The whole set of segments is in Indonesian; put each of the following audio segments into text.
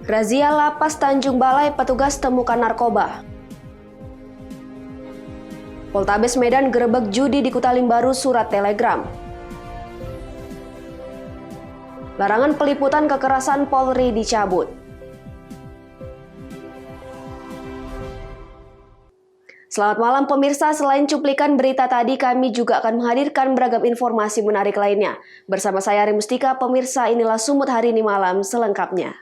Razia Lapas Tanjung Balai, petugas temukan narkoba. Poltabes Medan gerebek judi di Kutalim Baru, surat telegram. Larangan peliputan kekerasan Polri dicabut. Selamat malam pemirsa, selain cuplikan berita tadi, kami juga akan menghadirkan beragam informasi menarik lainnya. Bersama saya Ari Mustika, pemirsa, inilah Sumut Hari Ini Malam selengkapnya.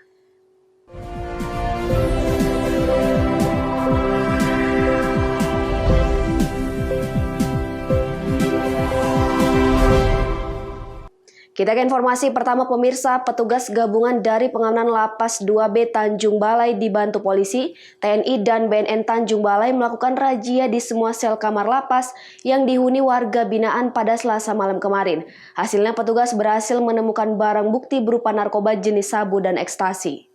Kita ke informasi pertama pemirsa, petugas gabungan dari pengamanan Lapas 2B Tanjung Balai dibantu polisi, TNI dan BNN Tanjung Balai melakukan razia di semua sel kamar lapas yang dihuni warga binaan pada Selasa malam kemarin. Hasilnya petugas berhasil menemukan barang bukti berupa narkoba jenis sabu dan ekstasi.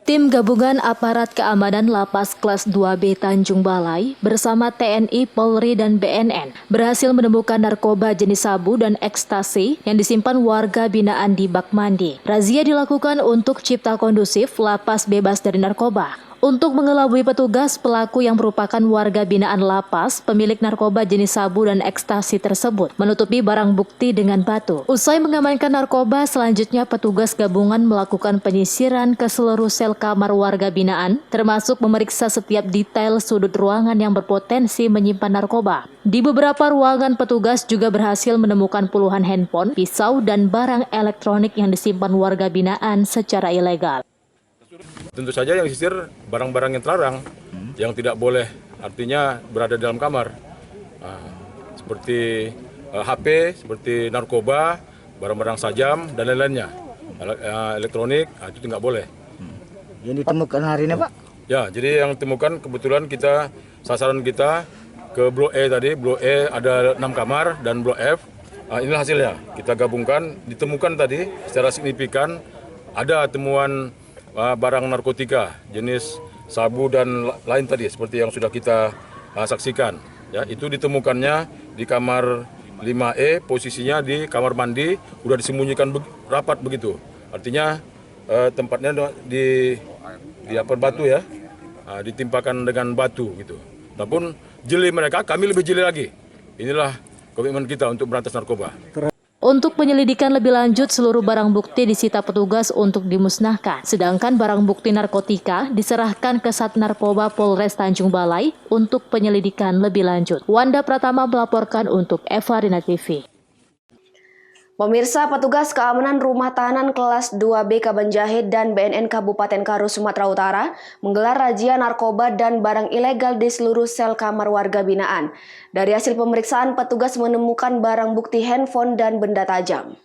Tim gabungan aparat keamanan Lapas kelas 2B Tanjung Balai bersama TNI, Polri, dan BNN berhasil menemukan narkoba jenis sabu dan ekstasi yang disimpan warga binaan di bak mandi. Razia dilakukan untuk cipta kondusif lapas bebas dari narkoba. Untuk mengelabui petugas, pelaku yang merupakan warga binaan lapas, pemilik narkoba jenis sabu dan ekstasi tersebut, menutupi barang bukti dengan batu. Usai mengamankan narkoba, selanjutnya petugas gabungan melakukan penyisiran ke seluruh sel kamar warga binaan, termasuk memeriksa setiap detail sudut ruangan yang berpotensi menyimpan narkoba. Di beberapa ruangan, petugas juga berhasil menemukan puluhan handphone, pisau, dan barang elektronik yang disimpan warga binaan secara ilegal. Tentu saja yang disisir barang-barang yang terlarang, yang tidak boleh artinya berada dalam kamar, seperti HP, seperti narkoba, barang-barang sajam dan lain-lainnya, elektronik, itu tidak boleh. Yang ditemukan hari ini, Pak? Ya, jadi yang ditemukan kebetulan sasaran kita ke Blok E tadi, Blok E ada 6 kamar dan Blok F, inilah hasilnya. Kita gabungkan, ditemukan tadi secara signifikan ada temuan barang narkotika jenis sabu dan lain tadi seperti yang sudah kita saksikan. Ya, itu ditemukannya di kamar 5E, posisinya di kamar mandi, udah disembunyikan rapat begitu. Artinya tempatnya di batu ya, ditimpakan dengan batu gitu. Namun jeli mereka, kami lebih jeli lagi. Inilah komitmen kita untuk berantas narkoba. Untuk penyelidikan lebih lanjut, seluruh barang bukti disita petugas untuk dimusnahkan. Sedangkan barang bukti narkotika diserahkan ke Sat Narkoba Polres Tanjung Balai untuk penyelidikan lebih lanjut. Wanda Pratama melaporkan untuk Evarina TV. Pemirsa, petugas keamanan rumah tahanan kelas 2B Kabanjahe dan BNN Kabupaten Karo, Sumatera Utara menggelar razia narkoba dan barang ilegal di seluruh sel kamar warga binaan. Dari hasil pemeriksaan, petugas menemukan barang bukti handphone dan benda tajam.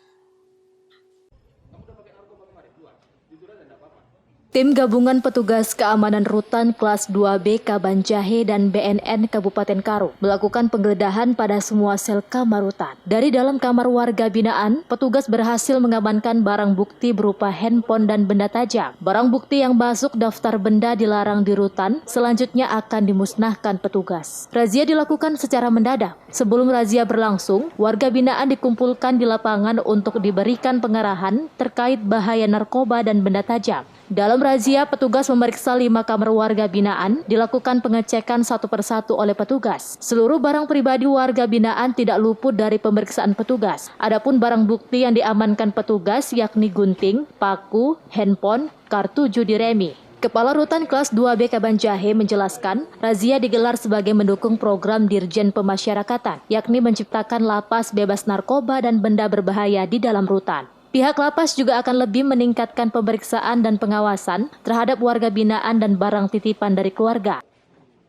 Tim gabungan petugas keamanan rutan kelas 2B Kabanjahe dan BNN Kabupaten Karo melakukan penggeledahan pada semua sel kamar rutan. Dari dalam kamar warga binaan, petugas berhasil mengamankan barang bukti berupa handphone dan benda tajam. Barang bukti yang masuk daftar benda dilarang di rutan selanjutnya akan dimusnahkan petugas. Razia dilakukan secara mendadak. Sebelum razia berlangsung, warga binaan dikumpulkan di lapangan untuk diberikan pengarahan terkait bahaya narkoba dan benda tajam. Dalam razia, petugas memeriksa 5 kamar warga binaan, dilakukan pengecekan satu persatu oleh petugas. Seluruh barang pribadi warga binaan tidak luput dari pemeriksaan petugas. Adapun barang bukti yang diamankan petugas yakni gunting, paku, handphone, kartu judi remi. Kepala Rutan Kelas 2B Kabanjahe menjelaskan, razia digelar sebagai mendukung program Dirjen Pemasyarakatan, yakni menciptakan lapas bebas narkoba dan benda berbahaya di dalam rutan. Pihak lapas juga akan lebih meningkatkan pemeriksaan dan pengawasan terhadap warga binaan dan barang titipan dari keluarga.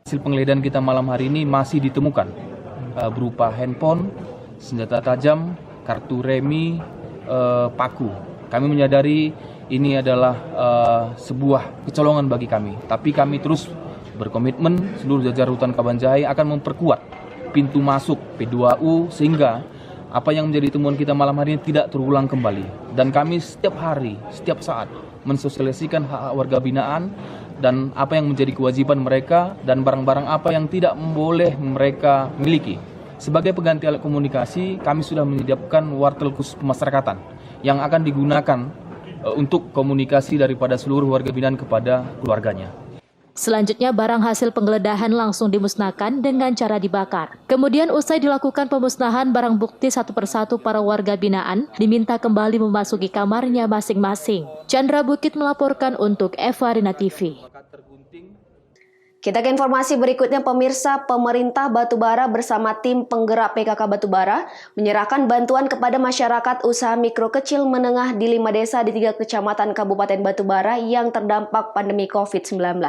Hasil penggeledahan kita malam hari ini masih ditemukan berupa handphone, senjata tajam, kartu remi, paku. Kami menyadari ini adalah sebuah kecolongan bagi kami, tapi kami terus berkomitmen seluruh jajaran Rutan Kabanjahe akan memperkuat pintu masuk P2U sehingga apa yang menjadi temuan kita malam hari ini tidak terulang kembali. Dan kami setiap hari, setiap saat mensosialisasikan hak warga binaan dan apa yang menjadi kewajiban mereka dan barang-barang apa yang tidak boleh mereka miliki. Sebagai pengganti alat komunikasi, kami sudah menyediakan wartel khusus pemasyarakatan yang akan digunakan untuk komunikasi daripada seluruh warga binaan kepada keluarganya. Selanjutnya barang hasil penggeledahan langsung dimusnahkan dengan cara dibakar. Kemudian usai dilakukan pemusnahan barang bukti satu persatu, para warga binaan diminta kembali memasuki kamarnya masing-masing. Chandra Bukit melaporkan untuk Evarina TV. Kita ke informasi berikutnya, pemirsa. Pemerintah Batubara bersama tim penggerak PKK Batubara menyerahkan bantuan kepada masyarakat usaha mikro kecil menengah di 5 desa di 3 kecamatan Kabupaten Batubara yang terdampak pandemi COVID-19.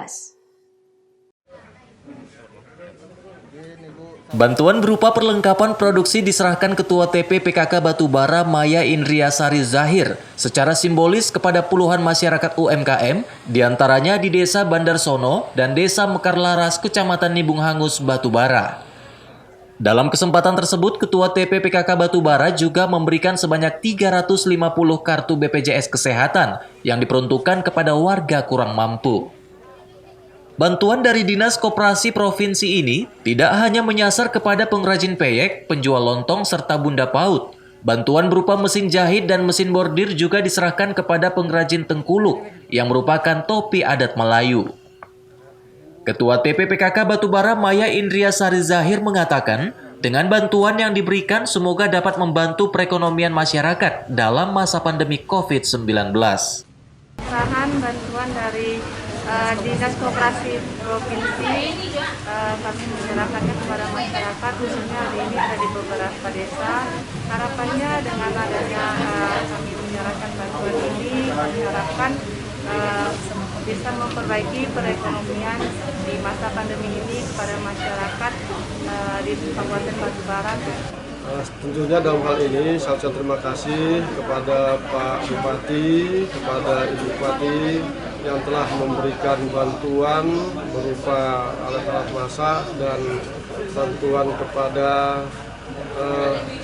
Bantuan berupa perlengkapan produksi diserahkan Ketua TP PKK Batubara Maya Indriasari Zahir secara simbolis kepada puluhan masyarakat UMKM, diantaranya di Desa Bandar Sono dan Desa Mekar Laras, Kecamatan Nibung Hangus, Batubara. Dalam kesempatan tersebut, Ketua TP PKK Batubara juga memberikan sebanyak 350 kartu BPJS Kesehatan yang diperuntukkan kepada warga kurang mampu. Bantuan dari Dinas Koperasi Provinsi ini tidak hanya menyasar kepada pengrajin peyek, penjual lontong, serta bunda paut. Bantuan berupa mesin jahit dan mesin bordir juga diserahkan kepada pengrajin tengkuluk yang merupakan topi adat Melayu. Ketua TP PKK Batubara Maya Indriasari Zahir mengatakan, dengan bantuan yang diberikan semoga dapat membantu perekonomian masyarakat dalam masa pandemi COVID-19. Bantuan dari Dinas Koperasi Provinsi kami menyerahkannya kepada masyarakat, khususnya hari ini ada di beberapa desa. Harapannya dengan adanya kami menyerahkan bantuan ini, kami harapkan bisa memperbaiki perekonomian di masa pandemi ini kepada masyarakat di Kabupaten Batubara. Tentunya dalam hal ini saya ucapkan terima kasih kepada Pak Bupati, kepada Ibu Bupati yang telah memberikan bantuan berupa alat-alat masak dan bantuan kepada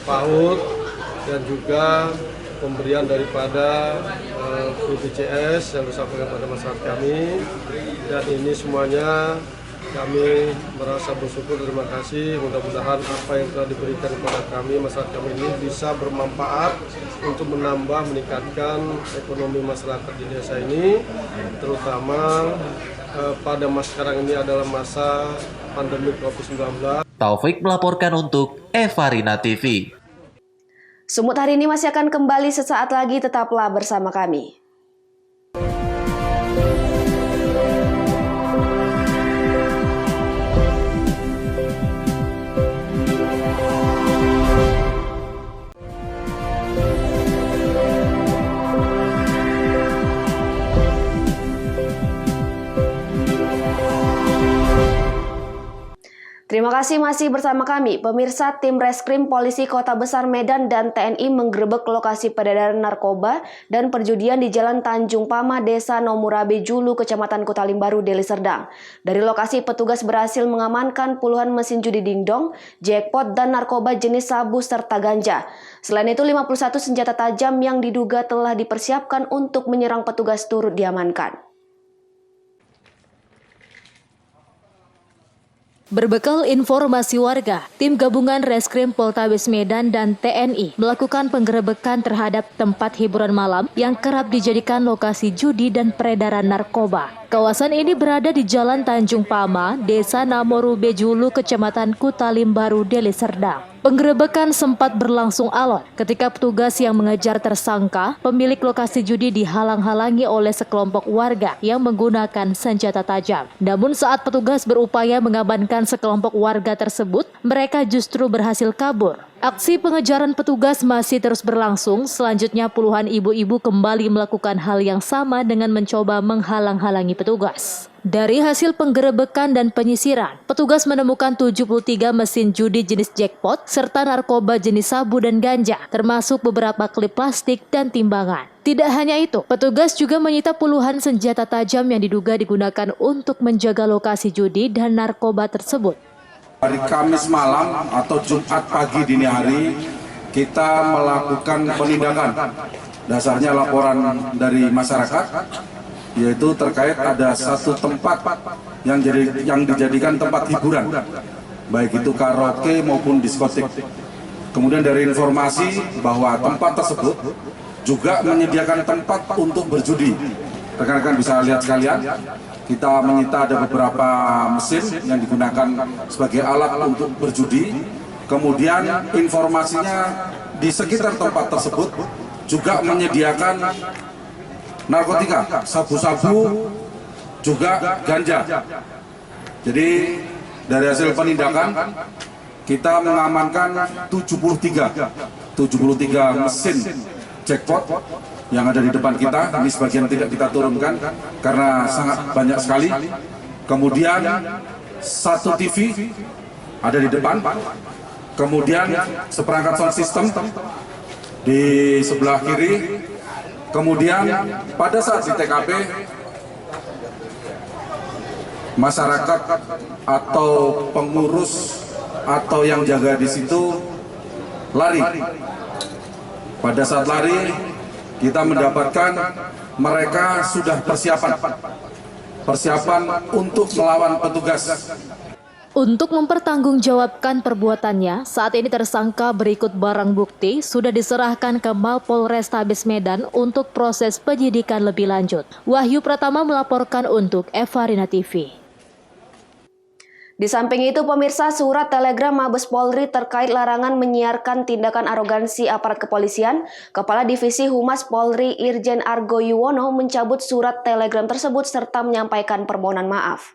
PAUD dan juga pemberian daripada BPJS yang disampaikan kepada masyarakat kami, dan ini semuanya kami merasa bersyukur, terima kasih. Mudah-mudahan apa yang telah diberikan kepada kami, masyarakat kami ini bisa bermanfaat untuk meningkatkan ekonomi masyarakat di desa ini, terutama pada masa sekarang ini adalah masa pandemi COVID-19. Taufik melaporkan untuk Evarina TV. Sumut hari ini masih akan kembali sesaat lagi, tetaplah bersama kami. Terima kasih masih bersama kami. Pemirsa, tim Reskrim Polisi Kota Besar Medan dan TNI menggerebek lokasi peredaran narkoba dan perjudian di Jalan Tanjung Pama, Desa Nomurabe Julu, Kecamatan Kutalimbaru, Deli Serdang. Dari lokasi, petugas berhasil mengamankan puluhan mesin judi dingdong, jackpot, dan narkoba jenis sabu serta ganja. Selain itu, 51 senjata tajam yang diduga telah dipersiapkan untuk menyerang petugas turut diamankan. Berbekal informasi warga, tim gabungan Reskrim Poltabes Medan dan TNI melakukan penggerebekan terhadap tempat hiburan malam yang kerap dijadikan lokasi judi dan peredaran narkoba. Kawasan ini berada di Jalan Tanjung Pama, Desa Nomurabe Julu, Kecamatan Kutalimbaru, Deli Serdang. Penggerebekan sempat berlangsung alot ketika petugas yang mengejar tersangka, pemilik lokasi judi, dihalang-halangi oleh sekelompok warga yang menggunakan senjata tajam. Namun saat petugas berupaya mengamankan sekelompok warga tersebut, mereka justru berhasil kabur. Aksi pengejaran petugas masih terus berlangsung. Selanjutnya puluhan ibu-ibu kembali melakukan hal yang sama dengan mencoba menghalang-halangi petugas. Dari hasil penggerebekan dan penyisiran, petugas menemukan 73 mesin judi jenis jackpot serta narkoba jenis sabu dan ganja, termasuk beberapa klip plastik dan timbangan. Tidak hanya itu, petugas juga menyita puluhan senjata tajam yang diduga digunakan untuk menjaga lokasi judi dan narkoba tersebut. Hari Kamis malam atau Jumat pagi dini hari kita melakukan penindakan. Dasarnya laporan dari masyarakat, yaitu terkait ada satu tempat yang dijadikan tempat hiburan, baik itu karaoke maupun diskotik. Kemudian dari informasi bahwa tempat tersebut juga menyediakan tempat untuk berjudi. Rekan-rekan bisa lihat sekalian, kita menyita ada beberapa mesin yang digunakan sebagai alat untuk berjudi. Kemudian informasinya di sekitar tempat tersebut juga menyediakan narkotika, sabu-sabu, juga ganja. Jadi dari hasil penindakan kita mengamankan 73 mesin jackpot yang ada di depan kita. Ini sebagian tidak kita turunkan karena sangat banyak sekali. Kemudian 1 TV ada di depan. Kemudian seperangkat sound system di sebelah kiri. Kemudian pada saat di TKP, masyarakat atau pengurus atau yang jaga di situ lari. Pada saat lari, kita mendapatkan mereka sudah persiapan untuk melawan petugas. Untuk mempertanggungjawabkan perbuatannya, saat ini tersangka berikut barang bukti sudah diserahkan ke Mapolrestabes Medan untuk proses penyidikan lebih lanjut. Wahyu Pratama melaporkan untuk Evarina TV. Di samping itu, pemirsa, surat telegram Mabes Polri terkait larangan menyiarkan tindakan arogansi aparat kepolisian, Kepala Divisi Humas Polri Irjen Argo Yuwono mencabut surat telegram tersebut serta menyampaikan permohonan maaf.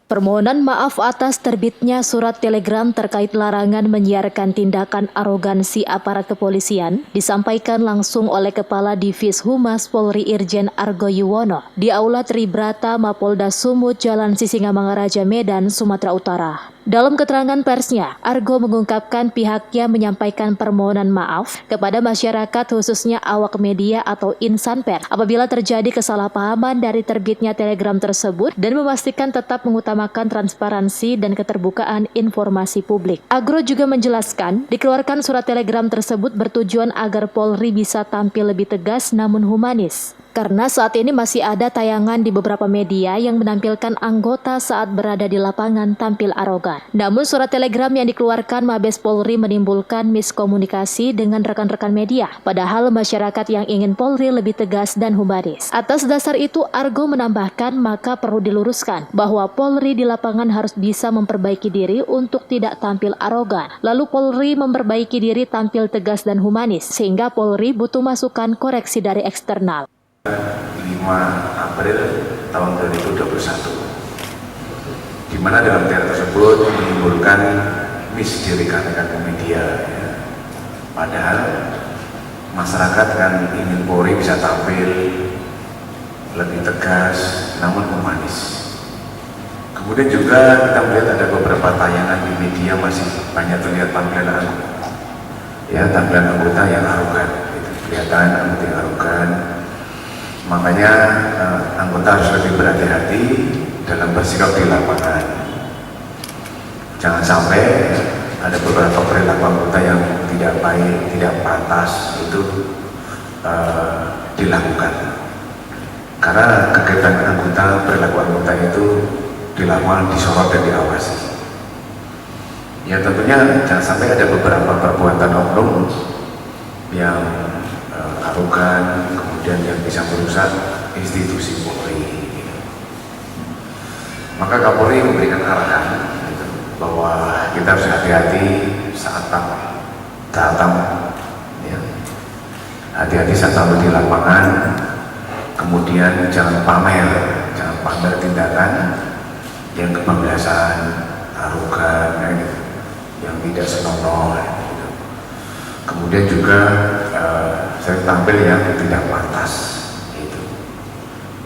Permohonan maaf atas terbitnya surat telegram terkait larangan menyiarkan tindakan arogansi aparat kepolisian disampaikan langsung oleh Kepala Divisi Humas Polri Irjen Argo Yuwono di Aula Tribrata Mapolda Sumut Jalan Sisingamangaraja Medan, Sumatera Utara. Dalam keterangan persnya, Argo mengungkapkan pihaknya menyampaikan permohonan maaf kepada masyarakat khususnya awak media atau insan pers apabila terjadi kesalahpahaman dari terbitnya telegram tersebut dan memastikan tetap mengutamakan transparansi dan keterbukaan informasi publik. Argo juga menjelaskan, dikeluarkan surat telegram tersebut bertujuan agar Polri bisa tampil lebih tegas namun humanis. Karena saat ini masih ada tayangan di beberapa media yang menampilkan anggota saat berada di lapangan tampil arogan. Namun surat telegram yang dikeluarkan Mabes Polri menimbulkan miskomunikasi dengan rekan-rekan media, padahal masyarakat yang ingin Polri lebih tegas dan humanis. Atas dasar itu, Argo menambahkan maka perlu diluruskan bahwa Polri di lapangan harus bisa memperbaiki diri untuk tidak tampil arogan. Lalu Polri memperbaiki diri tampil tegas dan humanis, sehingga Polri butuh masukan koreksi dari eksternal. 5 April tahun 2021, di mana dalam teori tersebut menimbulkan dari rekan-rekan media. Padahal masyarakat kan ingin Polri bisa tampil lebih tegas, namun humanis. Kemudian juga kita melihat ada beberapa tayangan di media masih banyak terlihat tampilan anggota yang arogan, kelihatan anggota yang arogan. Makanya anggota harus lebih berhati-hati dalam bersikap di lapangan. Jangan sampai ada beberapa perilaku anggota yang tidak baik, tidak pantas itu dilakukan. Karena kegiatan anggota, perilaku anggota itu dilakukan, disorot dan diawasi. Ya tentunya jangan sampai ada beberapa perbuatan oknum yang arogan, kemudian yang bisa merusak institusi Polri. Maka Kapolri memberikan arahan bahwa kita harus hati-hati saat datang, hati-hati saat tampil di lapangan. Kemudian jangan pamer tindakan yang kebablasan, arogan, yang tidak senonoh. Kemudian juga sering tampil yang tidak pantas.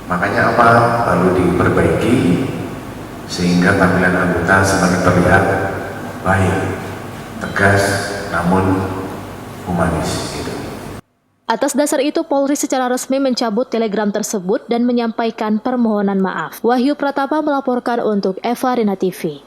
Makanya apa? Perlu diperbaiki sehingga tampilan anggota semakin terlihat baik, tegas, namun humanis. Atas dasar itu, Polri secara resmi mencabut telegram tersebut dan menyampaikan permohonan maaf. Wahyu Pratama melaporkan untuk Evarina TV.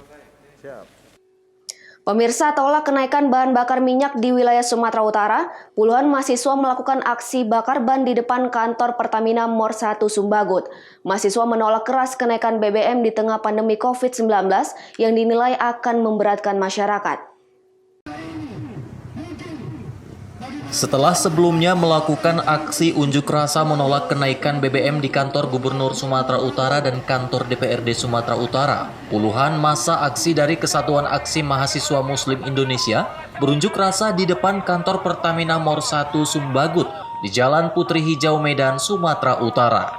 Pemirsa, tolak kenaikan bahan bakar minyak di wilayah Sumatera Utara, puluhan mahasiswa melakukan aksi bakar ban di depan kantor Pertamina Mor 1 Sumbagut. Mahasiswa menolak keras kenaikan BBM di tengah pandemi COVID-19 yang dinilai akan memberatkan masyarakat. Setelah sebelumnya melakukan aksi unjuk rasa menolak kenaikan BBM di kantor Gubernur Sumatera Utara dan kantor DPRD Sumatera Utara, puluhan massa aksi dari Kesatuan Aksi Mahasiswa Muslim Indonesia berunjuk rasa di depan kantor Pertamina Mor 1 Sumbagut di Jalan Putri Hijau Medan, Sumatera Utara.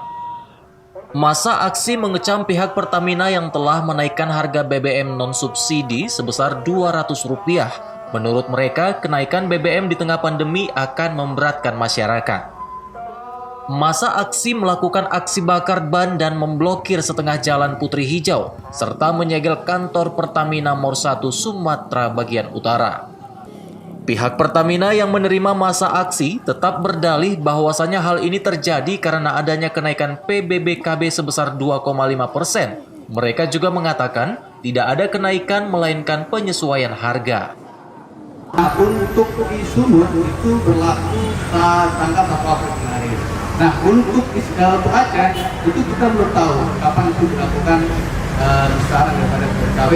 Massa aksi mengecam pihak Pertamina yang telah menaikkan harga BBM non-subsidi sebesar Rp200. Menurut mereka, kenaikan BBM di tengah pandemi akan memberatkan masyarakat. Massa aksi melakukan aksi bakar ban dan memblokir setengah jalan Putri Hijau, serta menyegel kantor Pertamina Mor 1 Sumatera bagian utara. Pihak Pertamina yang menerima massa aksi tetap berdalih bahwasanya hal ini terjadi karena adanya kenaikan PBBKB sebesar 2,5%. Mereka juga mengatakan tidak ada kenaikan melainkan penyesuaian harga. Nah, untuk di Sumut itu berlaku tanggal 1 April kemarin. Nah, untuk Aceh itu kita belum tahu kapan itu dilakukan besaran daripada PBKB.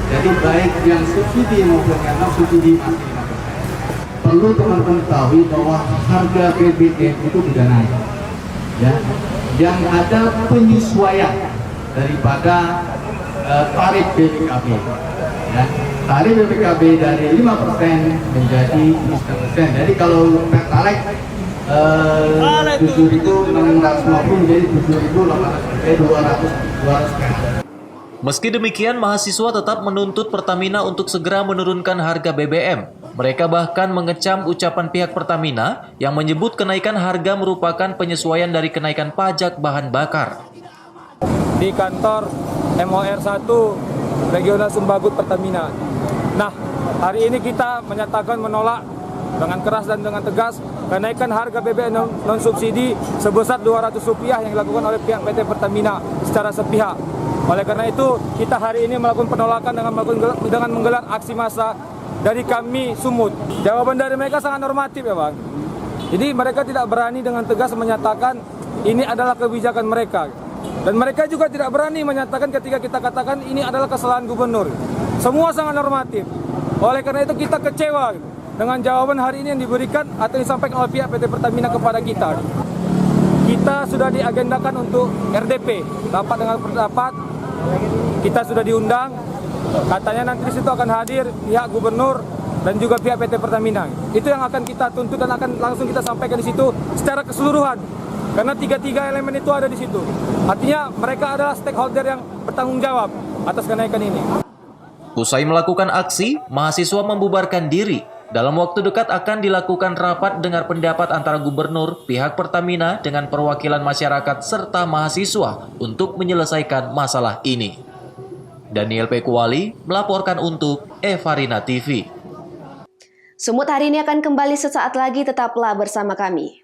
Jadi baik yang subsidi maupun yang non subsidi masih 5%. Perlu teman-teman ketahui bahwa harga BBM itu tidak naik. Ya, yang ada penyesuaian daripada tarif BBKB. Ya. Tarif BPKB dari 5% menjadi 10%. Jadi kalau Pertalite 7.650 menjadi 7.800 Meski demikian, mahasiswa tetap menuntut Pertamina untuk segera menurunkan harga BBM. Mereka bahkan mengecam ucapan pihak Pertamina yang menyebut kenaikan harga merupakan penyesuaian dari kenaikan pajak bahan bakar. Di kantor MOR 1 Regional Sumbagut Pertamina. Nah, hari ini kita menyatakan menolak dengan keras dan dengan tegas kenaikan harga BBM non-subsidi sebesar Rp200 yang dilakukan oleh pihak PT Pertamina secara sepihak. Oleh karena itu, kita hari ini melakukan penolakan dengan menggelar aksi massa dari kami Sumut. Jawaban dari mereka sangat normatif ya Bang. Jadi mereka tidak berani dengan tegas menyatakan ini adalah kebijakan mereka. Dan mereka juga tidak berani menyatakan ketika kita katakan ini adalah kesalahan gubernur. Semua sangat normatif. Oleh karena itu kita kecewa dengan jawaban hari ini yang diberikan atau disampaikan oleh pihak PT Pertamina kepada kita. Kita sudah diagendakan untuk RDP, rapat dengan pendapat. Kita sudah diundang. Katanya nanti di situ akan hadir pihak gubernur dan juga pihak PT Pertamina. Itu yang akan kita tuntut dan akan langsung kita sampaikan di situ secara keseluruhan. Karena tiga elemen itu ada di situ. Artinya mereka adalah stakeholder yang bertanggung jawab atas kenaikan ini. Usai melakukan aksi, mahasiswa membubarkan diri. Dalam waktu dekat akan dilakukan rapat dengar pendapat antara gubernur, pihak Pertamina dengan perwakilan masyarakat serta mahasiswa untuk menyelesaikan masalah ini. Daniel Pekuali melaporkan untuk Evarina TV. Sumut hari ini akan kembali sesaat lagi, tetaplah bersama kami.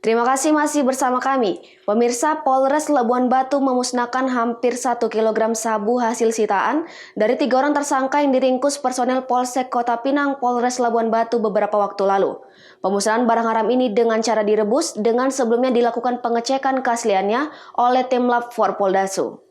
Terima kasih masih bersama kami. Pemirsa, Polres Labuan Batu memusnahkan hampir 1 kg sabu hasil sitaan dari 3 orang tersangka yang diringkus personel Polsek Kota Pinang, Polres Labuan Batu beberapa waktu lalu. Pemusnahan barang haram ini dengan cara direbus dengan sebelumnya dilakukan pengecekan keasliannya oleh tim Lab 4 Poldasu.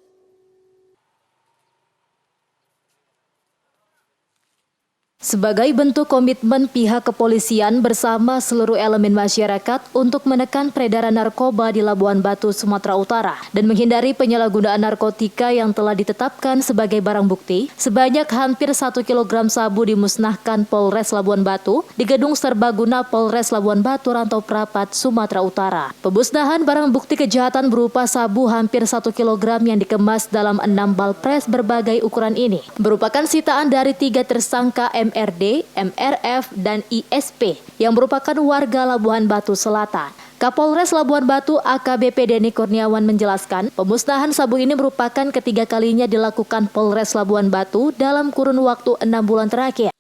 Sebagai bentuk komitmen pihak kepolisian bersama seluruh elemen masyarakat untuk menekan peredaran narkoba di Labuan Batu, Sumatera Utara dan menghindari penyalahgunaan narkotika yang telah ditetapkan sebagai barang bukti, sebanyak hampir 1 kg sabu dimusnahkan Polres Labuan Batu di Gedung Serbaguna Polres Labuan Batu, Rantau Prapat, Sumatera Utara. Pemusnahan barang bukti kejahatan berupa sabu hampir 1 kg yang dikemas dalam 6 balpres berbagai ukuran ini merupakan sitaan dari 3 tersangka MRD, MRF, dan ISP yang merupakan warga Labuan Batu Selatan. Kapolres Labuan Batu AKBP Denny Kurniawan menjelaskan, pemusnahan sabu ini merupakan ketiga kalinya dilakukan Polres Labuan Batu dalam kurun waktu 6 bulan terakhir.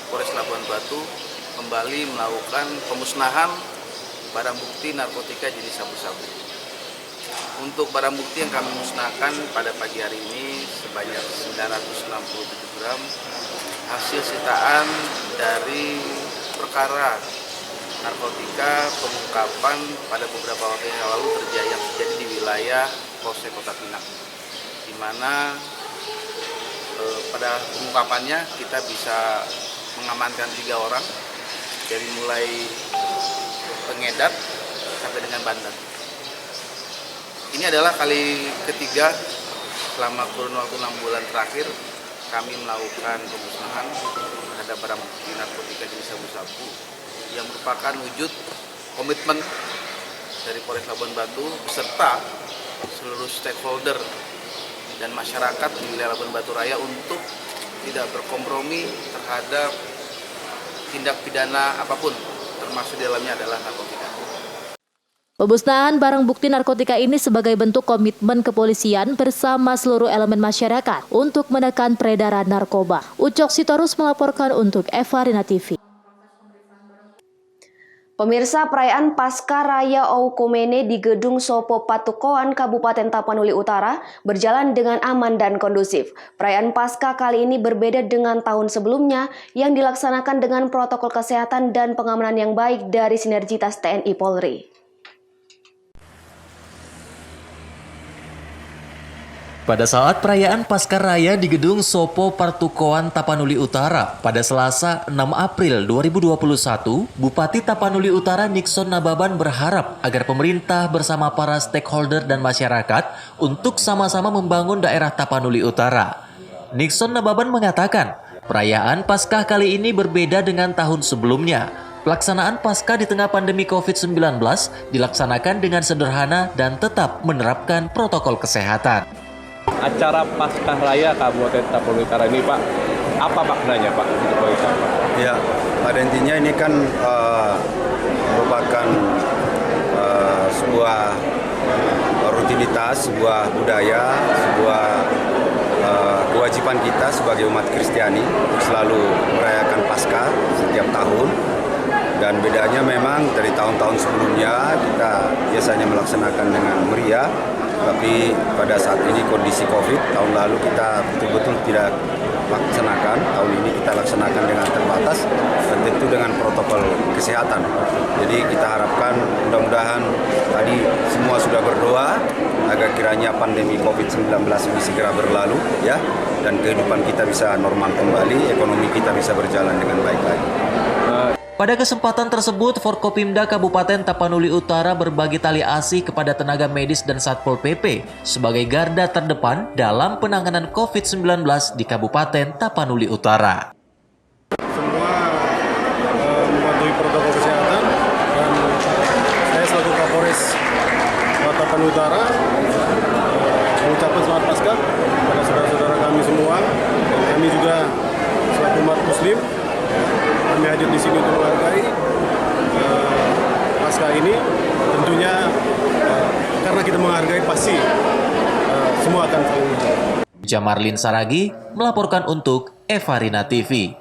Polres Labuan Batu kembali melakukan pemusnahan barang bukti narkotika jenis sabu-sabu. Untuk barang bukti yang kami musnahkan pada pagi hari ini sebanyak 967 gram hasil sitaan dari perkara narkotika pengungkapan pada beberapa waktu yang lalu terjadi di wilayah Polsek Kota Pinang, di mana pada pengungkapannya kita bisa mengamankan 3 orang dari mulai pengedar sampai dengan bandar. Ini adalah kali ketiga selama kurun waktu 6 bulan terakhir kami melakukan pemusnahan terhadap barang bukti narkotika jenis sabu-sabu yang merupakan wujud komitmen dari Polres Labuan Batu beserta seluruh stakeholder dan masyarakat di wilayah Labuan Batu Raya untuk tidak berkompromi terhadap tindak pidana apapun, termasuk di dalamnya adalah narkotika. Pemusnahan barang bukti narkotika ini sebagai bentuk komitmen kepolisian bersama seluruh elemen masyarakat untuk menekan peredaran narkoba. Ucok Sitorus melaporkan untuk Evarina TV. Pemirsa, perayaan Pasca Raya Oukumene di Gedung Sopo Patukoan, Kabupaten Tapanuli Utara berjalan dengan aman dan kondusif. Perayaan Pasca kali ini berbeda dengan tahun sebelumnya yang dilaksanakan dengan protokol kesehatan dan pengamanan yang baik dari sinergitas TNI Polri. Pada saat perayaan Pasca Raya di Gedung Sopo Patukoan Tapanuli Utara pada Selasa 6 April 2021, Bupati Tapanuli Utara Nixon Nababan berharap agar pemerintah bersama para stakeholder dan masyarakat untuk sama-sama membangun daerah Tapanuli Utara. Nixon Nababan mengatakan, perayaan Paskah kali ini berbeda dengan tahun sebelumnya. Pelaksanaan Paskah di tengah pandemi COVID-19 dilaksanakan dengan sederhana dan tetap menerapkan protokol kesehatan. Acara Paskah Raya Kabupaten Tapanuli Utara ini, Pak, apa maknanya, Pak, untuk kita, Pak? Ya, pada intinya ini kan merupakan sebuah rutinitas, sebuah budaya, sebuah kewajiban kita sebagai umat Kristiani untuk selalu merayakan Paskah setiap tahun. Dan bedanya memang dari tahun-tahun sebelumnya kita biasanya melaksanakan dengan meriah, tapi pada saat ini kondisi COVID, tahun lalu kita betul-betul tidak laksanakan, tahun ini kita laksanakan dengan terbatas dan tentu dengan protokol kesehatan. Jadi kita harapkan mudah-mudahan tadi semua sudah berdoa agar kiranya pandemi COVID-19 ini segera berlalu, ya, dan kehidupan kita bisa normal kembali, ekonomi kita bisa berjalan dengan baik lagi. Pada kesempatan tersebut, Forkopimda Kabupaten Tapanuli Utara berbagi tali asih kepada tenaga medis dan Satpol PP sebagai garda terdepan dalam penanganan COVID-19 di Kabupaten Tapanuli Utara. Semua mematuhi protokol kesehatan dan saya selaku Kapolres Tapanuli Utara mengucapkan selamat Paskah kepada saudara-saudara kami semua, dan kami juga selaku umat Muslim kami hadir di sini untuk menghargai Paskah ini. Tentunya karena kita menghargai pasti semua akan saling menghargai. Jamarlin Saragi melaporkan untuk Evarina TV.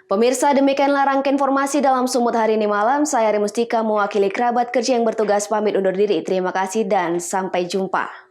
Pemirsa, demikianlah rangkaian informasi dalam Sumut hari ini malam. Saya Rimustika mewakili kerabat kerja yang bertugas pamit undur diri. Terima kasih dan sampai jumpa.